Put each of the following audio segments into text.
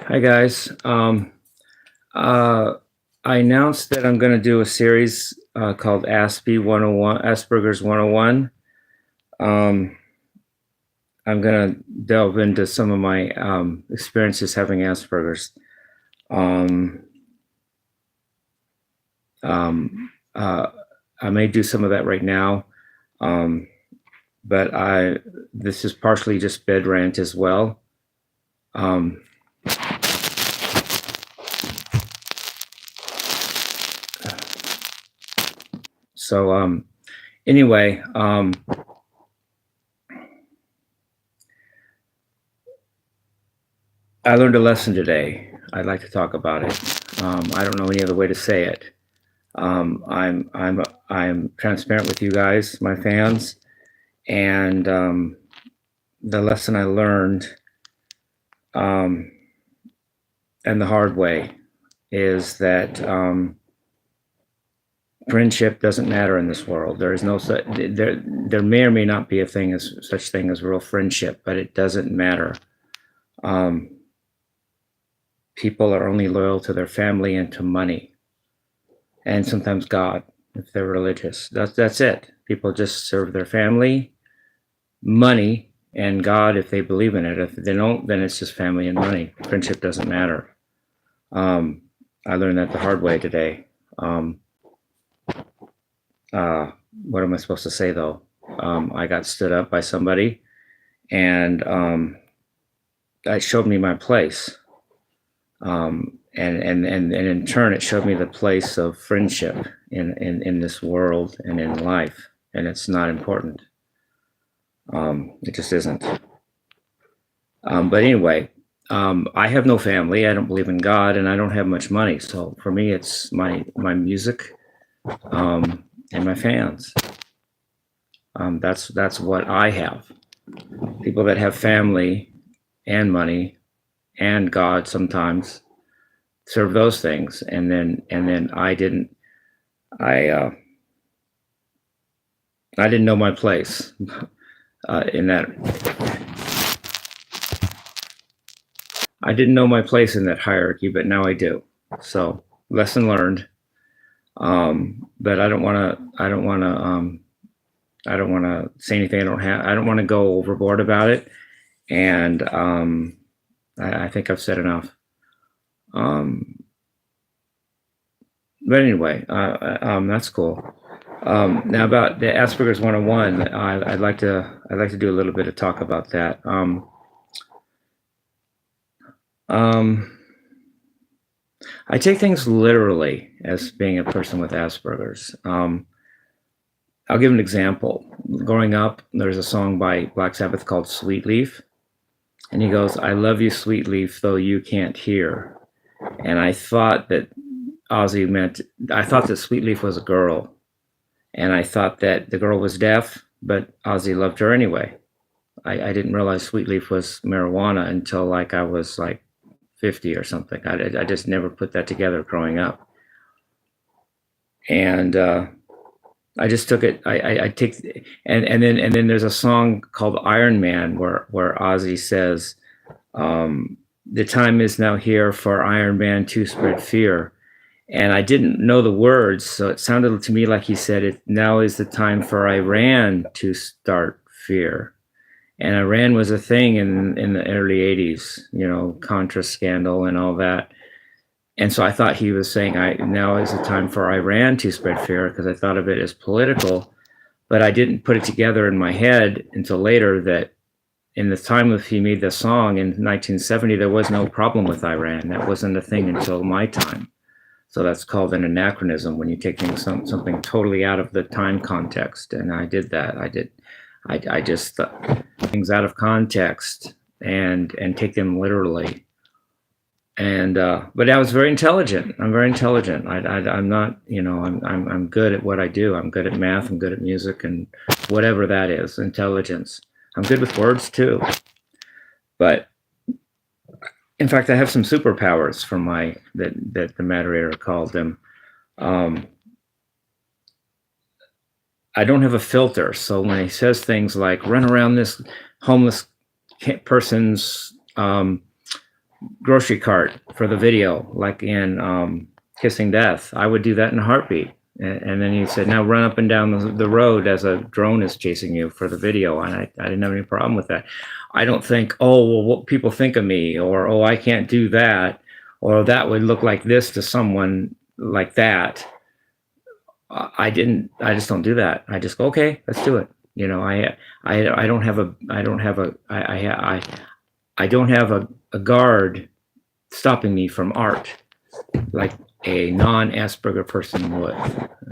Hi guys. Uh, I announced that I'm going to do a series called ASPE 101, Asperger's 101. Um, I'm going to delve into some of my experiences having Asperger's. Um, um, uh, I may do some of that right now, um, but this is partially just bed rant as well. Um, so anyway. I learned a lesson today. I'd like to talk about it. I don't know any other way to say it. I'm transparent with you guys, my fans, and the lesson I learned, and the hard way, is that friendship doesn't matter in this world. There is no such. There may or may not be a thing as such thing as real friendship, but it doesn't matter. People are only loyal to their family and to money, and sometimes God, if they're religious. That's it. People just serve their family, money, and God if they believe in it. If they don't, then it's just family and money. Friendship doesn't matter. I learned that the hard way today. What am I supposed to say though? I got stood up by somebody, and that showed me my place. And in turn, it showed me the place of friendship in this world and in life, and it's not important. It just isn't. But anyway, I have no family. I don't believe in God, and I don't have much money. So for me, it's my music, and my fans. That's what I have. People that have family and money and God sometimes serve those things, and then I didn't. I didn't know my place in that. I didn't know my place in that hierarchy, but now I do. So lesson learned. But I don't want to. I don't want to. I don't want to say anything I don't have. I don't want to go overboard about it. And I think I've said enough. But anyway, that's cool. Now about the Asperger's 101, I'd like to do a little bit of talk about that. I take things literally as being a person with Asperger's. I'll give an example. Growing up, there's a song by Black Sabbath called Sweet Leaf. And he goes, "I love you, sweet leaf, though you can't hear." And I thought that I thought that Sweet Leaf was a girl. And I thought that the girl was deaf, but Ozzy loved her anyway. I didn't realize Sweet Leaf was marijuana until I was 50 or something. I just never put that together growing up. And I just took it. I take, and then there's a song called Iron Man where Ozzy says, "The time is now here for Iron Man to spread fear." And I didn't know the words, so it sounded to me like he said, "Now is the time for Iran to start fear." And Iran was a thing in the early 80s, Contra scandal and all that. And so I thought he was saying, now is the time for Iran to spread fear, because I thought of it as political. But I didn't put it together in my head until later that in the time of he made the song in 1970, there was no problem with Iran. That wasn't a thing until my time. So that's called an anachronism, when you take something totally out of the time context. And I did that. I just things out of context and take them literally. And but I was very intelligent. I'm very intelligent. I'm not, I'm good at what I do. I'm good at math. I'm good at music, and whatever that is, intelligence. I'm good with words too. But in fact, I have some superpowers from that the moderator called them. I don't have a filter, so when he says things like "run around this homeless person's grocery cart for the video, like in Kissing Death. I would do that in a heartbeat. And then he said, now run up and down the road as a drone is chasing you for the video. And I didn't have any problem with that. I don't think, oh, well, what people think of me, or, oh, I can't do that, or that would look like this to someone like that. I just don't do that. I just go, okay, let's do it. You know, I don't have a guard stopping me from art like a non-Asperger person would.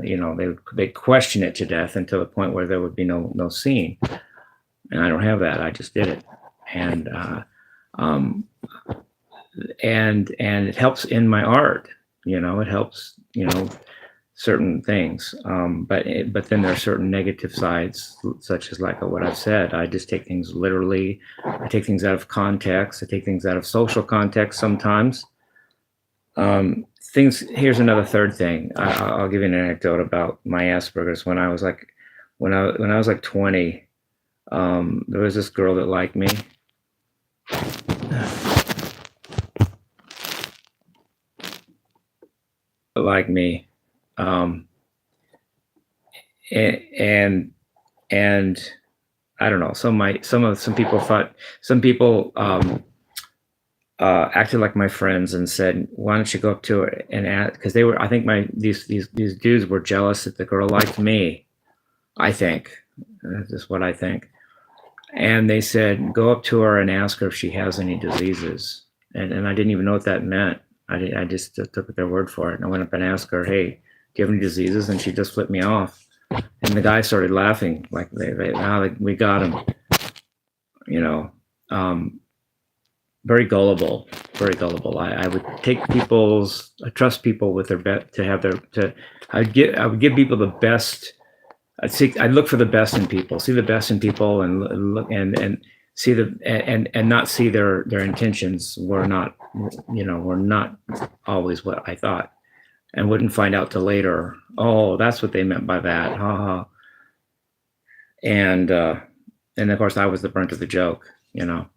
You know, they question it to death until the point where there would be no seeing. And I don't have that. I just did it. And it helps in my art. You know, it helps, you know, certain things. But then there are certain negative sides, such as like what I've said. I just take things literally. I take things out of context. I take things out of social context sometimes. Here's another third thing. I'll give you an anecdote about my Asperger's. When I was like 20, there was this girl that liked me. And I don't know. Some people acted like my friends and said, "Why don't you go up to her and ask?" Because they were, I think these dudes were jealous that the girl liked me. I think that's just what I think. And they said, "Go up to her and ask her if she has any diseases." And I didn't even know what that meant. I just took their word for it. And I went up and asked her, "Hey, do you have any diseases?" And she just flipped me off. And the guy started laughing, like we got him. You know, very gullible, very gullible. I would take I trust people with their I would give people the best. I'd look for the best in people, see the best in people, and look and see and not see their intentions were not always what I thought, and wouldn't find out till later. Oh, that's what they meant by that. Ha ha. And of course I was the brunt of the joke, you know.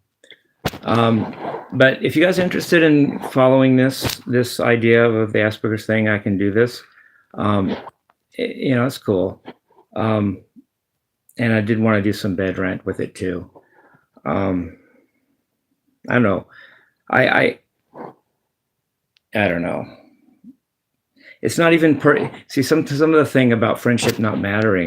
But if you guys are interested in following this idea of the Asperger's thing, I can do this. You know, it's cool. And I did want to do some bed rant with it too. I don't know. I don't know. It's not even see some of the thing about friendship not matter.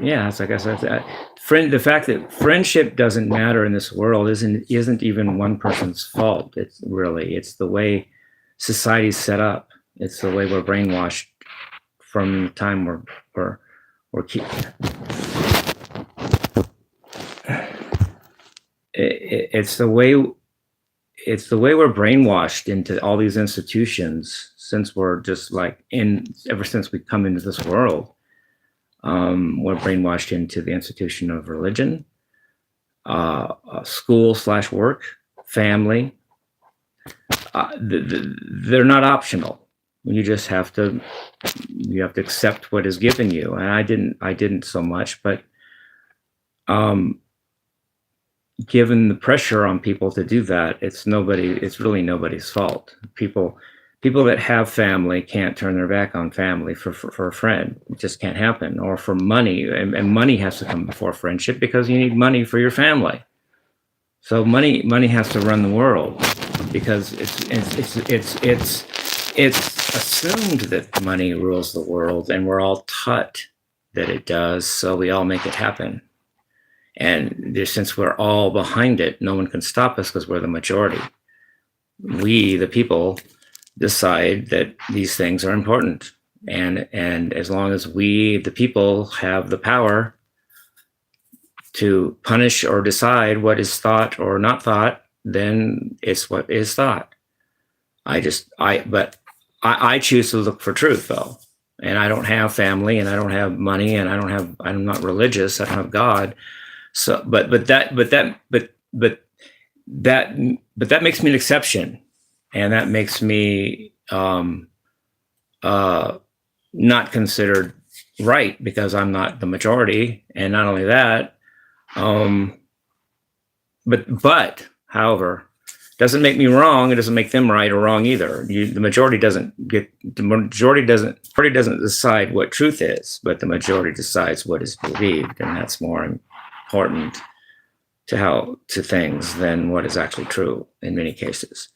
Yeah, it's like I said, the fact that friendship doesn't matter in this world isn't even one person's fault. It's the way society's set up. It's the way we're brainwashed from the time we're it's the way we're brainwashed into all these institutions since we're just like ever since we come into this world. We're brainwashed into the institution of religion, school/work, family. They're not optional. You just have to accept what is given you. And I didn't so much, but given the pressure on people to do that, it's really nobody's fault. People that have family can't turn their back on family for a friend. It just can't happen. Or for money, and money has to come before friendship because you need money for your family. So money has to run the world because it's assumed that money rules the world, and we're all taught that it does. So we all make it happen. And since we're all behind it, no one can stop us because we're the majority. We, the people, decide that these things are important. And as long as we, the people, have the power to punish or decide what is thought or not thought, then it's what is thought. But I choose to look for truth, though. And I don't have family, and I don't have money, and I'm not religious. I don't have God. So, but that makes me an exception, and that makes me not considered right because I'm not the majority. And not only that, but However, doesn't make me wrong. It doesn't make them right or wrong either. The majority doesn't decide what truth is, but the majority decides what is believed, and that's more important to things than what is actually true in many cases.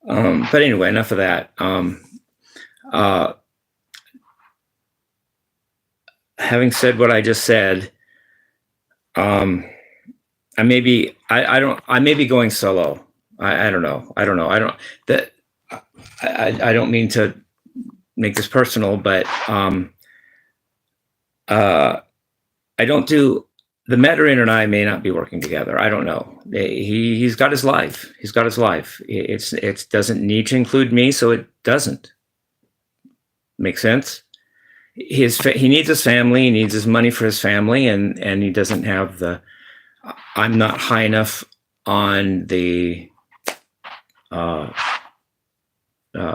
But anyway, enough of that. Having said what I just said, I may be going solo. I don't know. I don't mean to make this personal, but I don't do. The Mandarin and I may not be working together. I don't know. He's got his life. He's got his life. It doesn't need to include me, so it doesn't. Make sense? He needs his family. He needs his money for his family, and he doesn't have the. I'm not high enough on the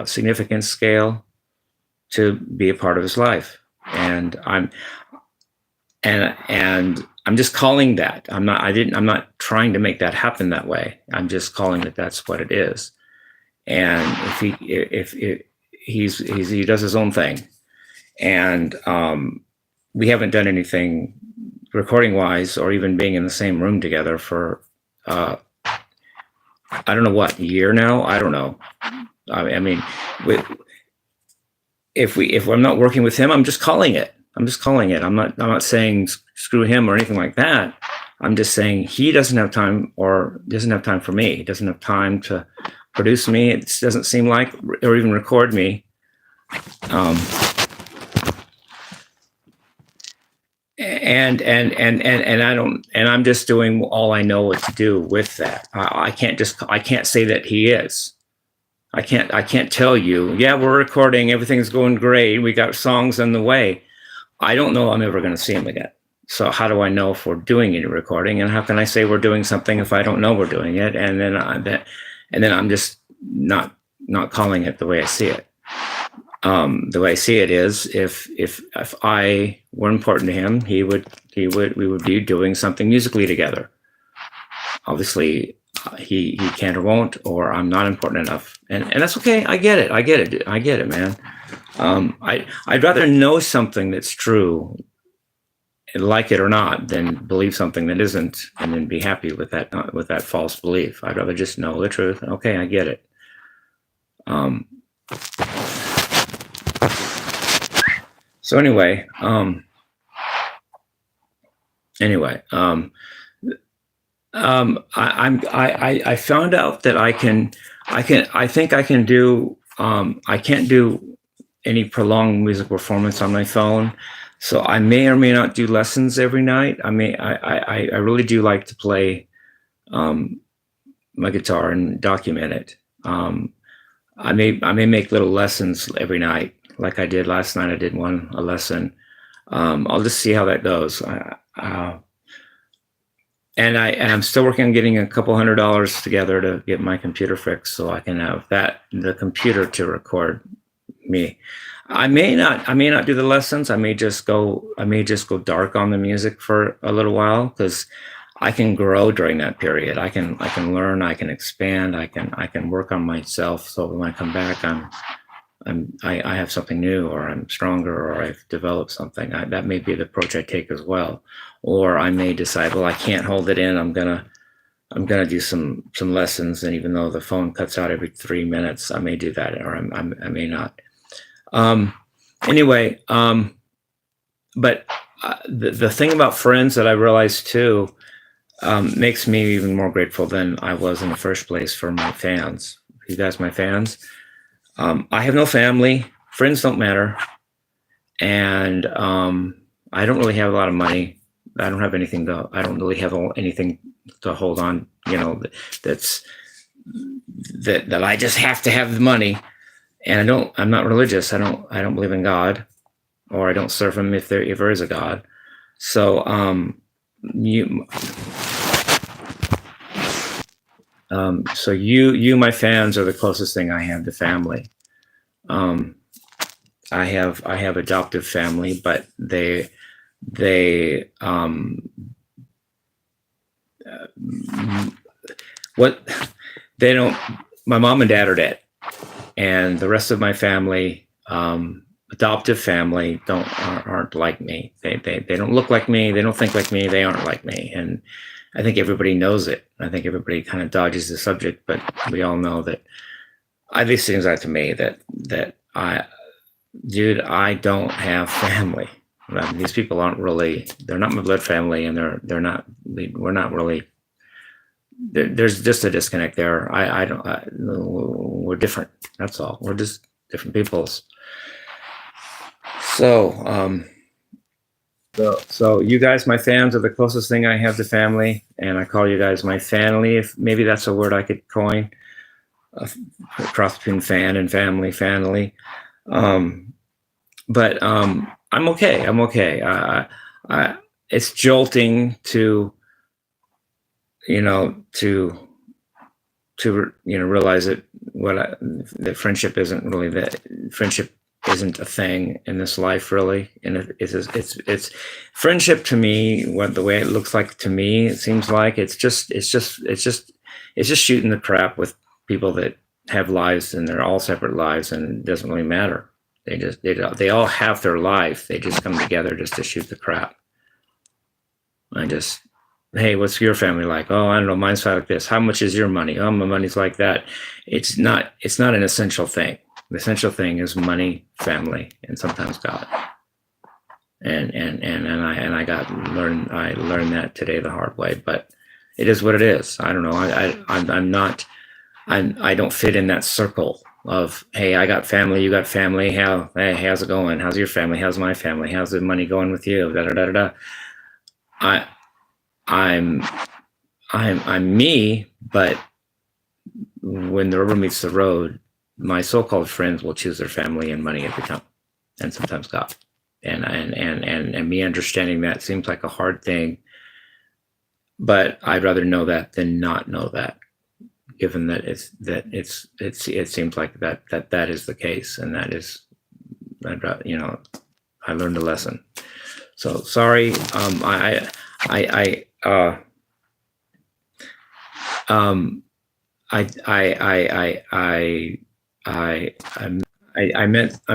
significance scale to be a part of his life, and I'm just calling that. I'm not trying to make that happen that way. I'm just calling it that's what it is. And if he does his own thing, and we haven't done anything recording wise or even being in the same room together for I don't know what, a year now. I don't know. I mean, if I'm not working with him, I'm just calling it. I'm not saying screw him or anything like that. I'm just saying he doesn't have time for me. He doesn't have time to produce me. It doesn't seem like, or even record me. And I'm just doing all I know what to do with that. I can't say that he is. I can't tell you, yeah, we're recording, everything's going great, we got songs on the way. I don't know I'm ever going to see him again. So how do I know if we're doing any recording? And how can I say we're doing something if I don't know we're doing it? And then I'm just not calling it the way I see it. The way I see it is, if I were important to him, we would be doing something musically together. Obviously, he can't or won't, or I'm not important enough, and that's okay. I get it, man. I'd rather know something that's true, like it or not, than believe something that isn't, and then be happy with that false belief. I'd rather just know the truth. Okay, I get it. So anyway, I found out that I think I can do. I can't do any prolonged music performance on my phone, so I may or may not do lessons every night. I really do like to play my guitar and document it. I may make little lessons every night, like I did last night. I did a lesson. I'll just see how that goes. And I'm still working on getting a couple $100 together to get my computer fixed, so I can have the computer to record me. I may not do the lessons. I may just go dark on the music for a little while, because I can grow during that period. I can learn. I can expand. I can work on myself. So when I come back, I have something new, or I'm stronger, or I've developed something. That may be the approach I take as well. Or I may decide, well, I can't hold it in. I'm gonna do some lessons, and even though the phone cuts out every 3 minutes, I may do that, or I may not. Anyway, but the thing about friends that I realized too makes me even more grateful than I was in the first place for my fans. You guys, my fans. I have no family. Friends don't matter, and I don't really have a lot of money. I don't really have anything to hold on. That I just have to have the money. And I'm not religious. I don't believe in God, or I don't serve him if there is a God. So you, my fans, are the closest thing I have to family. I have adoptive family, but they what they don't. My mom and dad are dead, and the rest of my family, adoptive family, aren't like me. They don't look like me. They don't think like me. They aren't like me, and I think everybody knows it. I think everybody kind of dodges the subject, but we all know that. These things out to me that dude, I don't have family. I mean, these people aren't really. They're not my blood family, and they're not. We're not really. There's just a disconnect there. I don't. We're different. That's all. We're just different peoples. So, so you guys, my fans, are the closest thing I have to family, and I call you guys my family. If maybe that's a word I could coin, a cross between fan and family, family. But I'm okay. I'm okay. It's jolting to, realize that that friendship isn't really that. Friendship isn't a thing in this life, really. And it's friendship to me. The way it looks like to me, it seems like it's just shooting the crap with people that have lives, and they're all separate lives, and it doesn't really matter. They all have their life. They just come together just to shoot the crap. Hey, what's your family like? Oh, I don't know. Mine's like this. How much is your money? Oh, my money's like that. It's not an essential thing. The essential thing is money, family, and sometimes God. And I learned that today the hard way. But it is what it is. I don't know. I don't fit in that circle of, hey, I got family, you got family. Hey, how's it going? How's your family? How's my family? How's the money going with you? Da da da da. I'm me, but when the rubber meets the road, my so-called friends will choose their family and money every time, and sometimes God. And me understanding that seems like a hard thing, but I'd rather know that than not know that. Given that it seems like that is the case, and that is, I learned a lesson. So sorry, I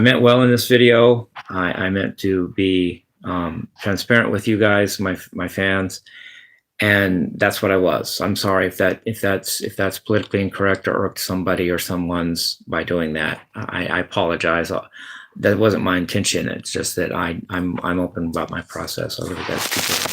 meant well in this video. I meant to be transparent with you guys, my fans, and that's what I was. I'm sorry if that's politically incorrect or irked somebody or someone's by doing that. I apologize. That wasn't my intention. It's just that I'm open about my process. I really got people